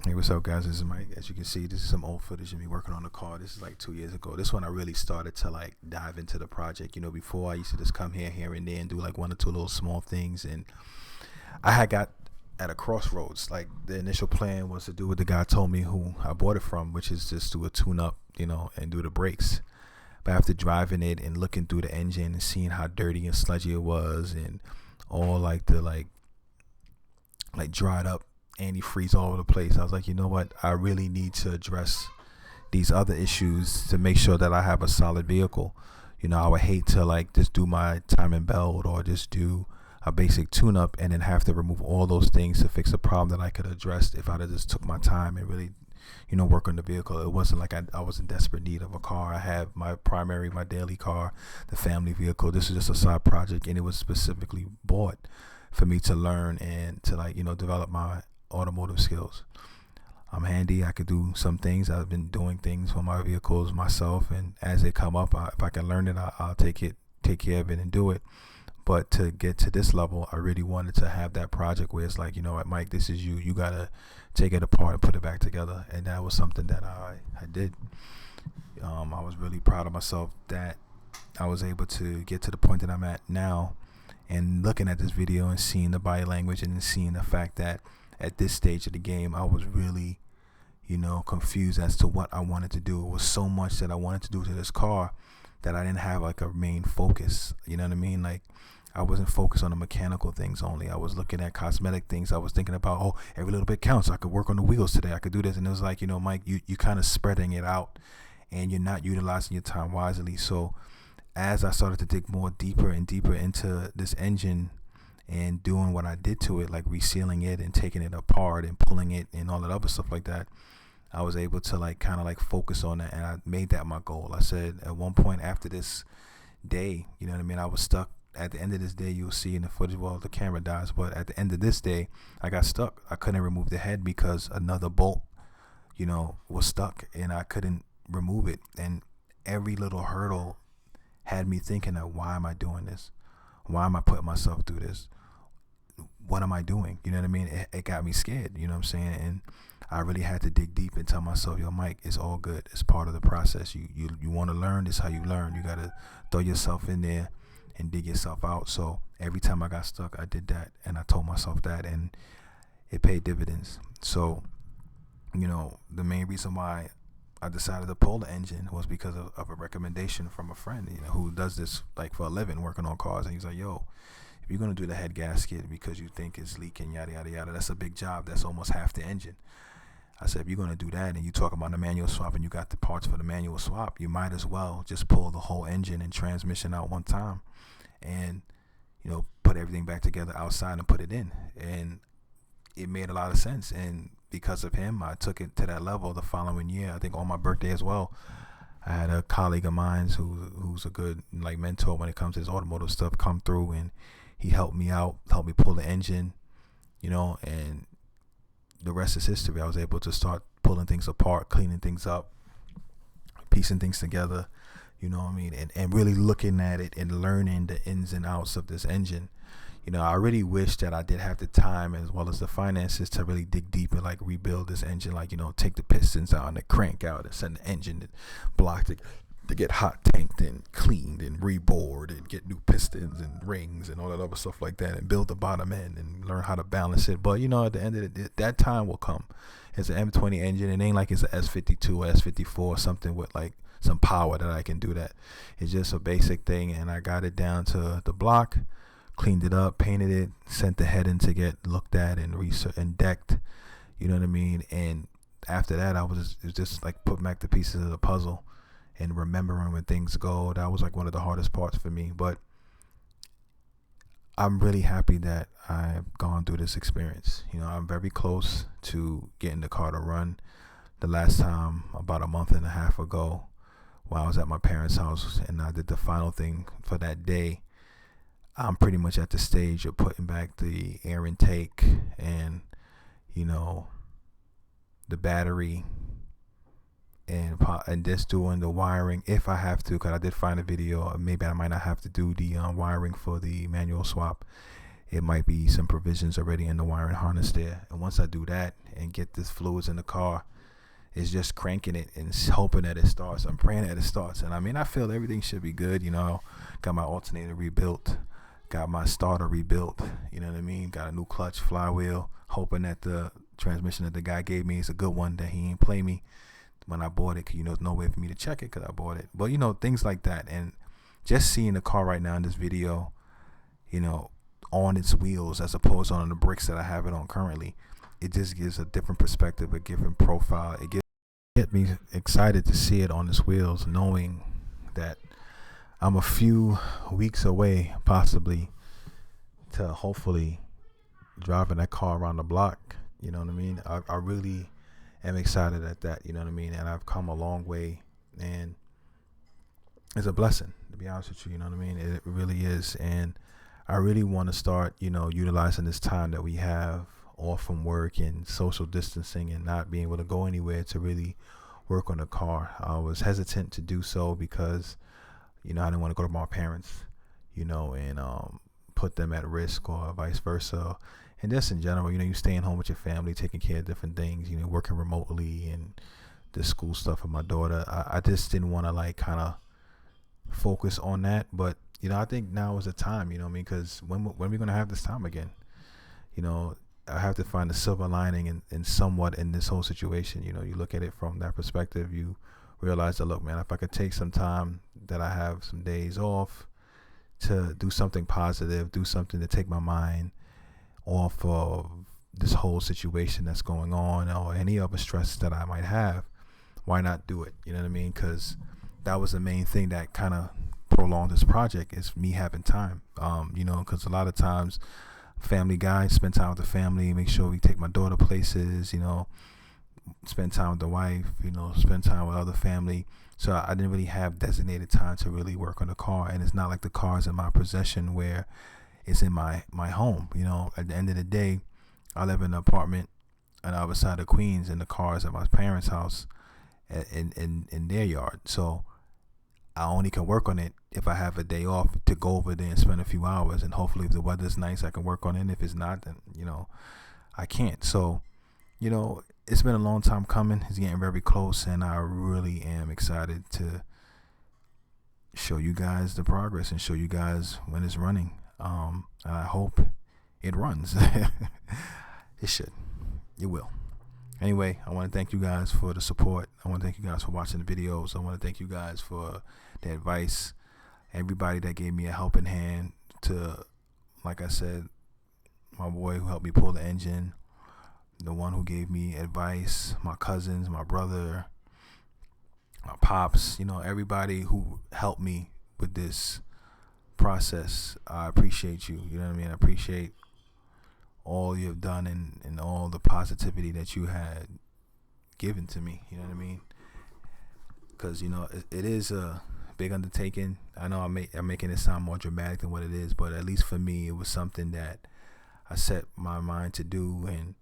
Hey, what's up, guys? This is Mike. As you can see, this is some old footage of me working on the car. This is like 2 years ago. This one I really started to like dive into the project. Before I used to just come here and there and do like one or two little small things. And I had got at a crossroads. Like the initial plan was to do what the guy told me who I bought it from, which is just do a tune up, and do the brakes. But after driving it and looking through the engine and seeing how dirty and sludgy it was, and all like the like dried up antifreeze all over the place, I was like, you know what? I really need to address these other issues to make sure that I have a solid vehicle. I would hate to like just do my time and belt or just do a basic tune up and then have to remove all those things to fix a problem that I could address if I just took my time and really, work on the vehicle. It wasn't like I was in desperate need of a car. I have my daily car, the family vehicle. This is just a side project, and it was specifically bought for me to learn and to develop my automotive skills. I'm handy. I could do some things. I've been doing things for my vehicles myself, and as they come up, if I can learn it, I'll take care of it, and do it. But to get to this level, I really wanted to have that project where it's like, you know what, Mike, this is you. You gotta take it apart and put it back together, and that was something that I did. I was really proud of myself that I was able to get to the point that I'm at now, and looking at this video and seeing the body language and seeing the fact that at this stage of the game, I was really, confused as to what I wanted to do. It was so much that I wanted to do to this car that I didn't have like a main focus. You know what I mean? Like I wasn't focused on the mechanical things only. I was looking at cosmetic things. I was thinking about, oh, every little bit counts. I could work on the wheels today. I could do this. And it was like, Mike, you kind of spreading it out and you're not utilizing your time wisely. So as I started to dig more deeper and deeper into this engine and doing what I did to it, like resealing it and taking it apart and pulling it and all that other stuff like that, I was able to like kind of like focus on that, and I made that my goal. I said at one point after this day, I was stuck. At the end of this day, you'll see in the footage, well, the camera dies, but at the end of this day, I got stuck. I couldn't remove the head because another bolt, was stuck, and I couldn't remove it. And every little hurdle had me thinking of, why am I doing this? Why am I putting myself through this? What am I doing? You know what I mean? It got me scared, you know what I'm saying? And I really had to dig deep and tell myself, yo, Mike, it's all good. It's part of the process. You want to learn, this is how you learn. You got to throw yourself in there and dig yourself out. So every time I got stuck, I did that, and I told myself that, and it paid dividends. So, the main reason why I decided to pull the engine was because of a recommendation from a friend, who does this like for a living, working on cars. And he's like, yo, if you're going to do the head gasket because you think it's leaking, yada, yada, yada, that's a big job. That's almost half the engine. I said, if you're going to do that and you talk about the manual swap and you got the parts for the manual swap, you might as well just pull the whole engine and transmission out one time and, put everything back together outside and put it in. And it made a lot of sense. And because of him, I took it to that level the following year. I think on my birthday as well, I had a colleague of mine who's a good like mentor when it comes to this automotive stuff come through, and he helped me out, helped me pull the engine, and the rest is history. I was able to start pulling things apart, cleaning things up, piecing things together, and really looking at it and learning the ins and outs of this engine. I really wish that I did have the time as well as the finances to really dig deep and like rebuild this engine, like, take the pistons out and the crank out and send the engine block to get hot tanked and cleaned and rebored and get new pistons and rings and all that other stuff like that, and build the bottom end and learn how to balance it. But at the end of it, that time will come. It's an M20 engine. It ain't like it's an S52 or S54 or something with like some power that I can do that. It's just a basic thing, and I got it down to the block, cleaned it up, painted it, sent the head in to get looked at and researched and decked. You know what I mean? And after that, it was just like putting back the pieces of the puzzle and remembering when things go. That was like one of the hardest parts for me. But I'm really happy that I've gone through this experience. I'm very close to getting the car to run. The last time, about a month and a half ago, while I was at my parents' house and I did the final thing for that day, I'm pretty much at the stage of putting back the air intake and, the battery, and just doing the wiring if I have to, because I did find a video. Maybe I might not have to do the wiring for the manual swap it might be some provisions already in the wiring harness there. And once I do that and get this fluids in the car, it's just cranking it and hoping that it starts. I'm praying that it starts. And I mean, I feel everything should be good. You know, got my alternator rebuilt, got my starter rebuilt. You know what I mean? Got a new clutch, flywheel, hoping that the transmission that the guy gave me is a good one, that he ain't play me when I bought it. Cause, you know, there's no way for me to check it because I bought it. But, you know, things like that. And just seeing the car right now in this video, you know, on its wheels as opposed to on the bricks that I have it on currently, it just gives a different perspective, a different profile. It get me excited to see it on its wheels, knowing that I'm a few weeks away possibly to hopefully driving that car around the block. You know what I mean? I really am excited at that, you know what I mean? And I've come a long way, and it's a blessing, to be honest with you, you know what I mean? It really is. And I really want to start, you know, utilizing this time that we have off from work and social distancing and not being able to go anywhere to really work on the car. I was hesitant to do so because, you know, I didn't want to go to my parents, you know, and put them at risk or vice versa. And just in general, you know, you staying home with your family, taking care of different things, you know, working remotely and the school stuff with my daughter. I just didn't want to like kind of focus on that. But, you know, I think now is the time, you know what I mean? Because when are we going to have this time again? You know, I have to find a silver lining in somewhat in this whole situation. You know, you look at it from that perspective, you realize that, look, man, if I could take some time that I have some days off to do something positive, do something to take my mind off of this whole situation that's going on or any other stress that I might have, why not do it? You know what I mean? Because that was the main thing that kind of prolonged this project, is me having time. You know, because a lot of times, family guy, spend time with the family, make sure we take my daughter places, you know, spend time with the wife, you know, spend time with other family. So I didn't really have designated time to really work on the car. And it's not like the car is in my possession where it's in my home. You know, at the end of the day, I live in an apartment on the other side of Queens, and the car is at my parents' house in their yard. So I only can work on it if I have a day off to go over there and spend a few hours. And hopefully if the weather's nice, I can work on it. And if it's not, then, you know, I can't. So, you know, it's been a long time coming. It's getting very close, and I really am excited to show you guys the progress and show you guys when it's running. And I hope it runs. It should. It will. Anyway, I want to thank you guys for the support. I want to thank you guys for watching the videos. I want to thank you guys for the advice. Everybody that gave me a helping hand to, like I said, my boy who helped me pull the engine, the one who gave me advice, my cousins, my brother, my pops, you know, everybody who helped me with this process. I appreciate you. You know what I mean? I appreciate all you've done and all the positivity that you had given to me. You know what I mean? Because, you know, it is a big undertaking. I know I'm making it sound more dramatic than what it is, but at least for me, it was something that I set my mind to do. And,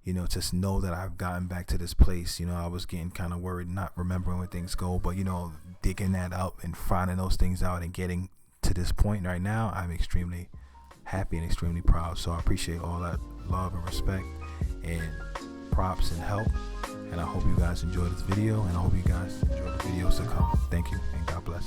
you know, just know that I've gotten back to this place. You know, I was getting kind of worried, not remembering where things go, but, you know, digging that up and finding those things out and getting to this point right now, I'm extremely happy and extremely proud. So I appreciate all that love and respect and props and help. And I hope you guys enjoyed this video, and I hope you guys enjoy the videos to come. Thank you, and God bless.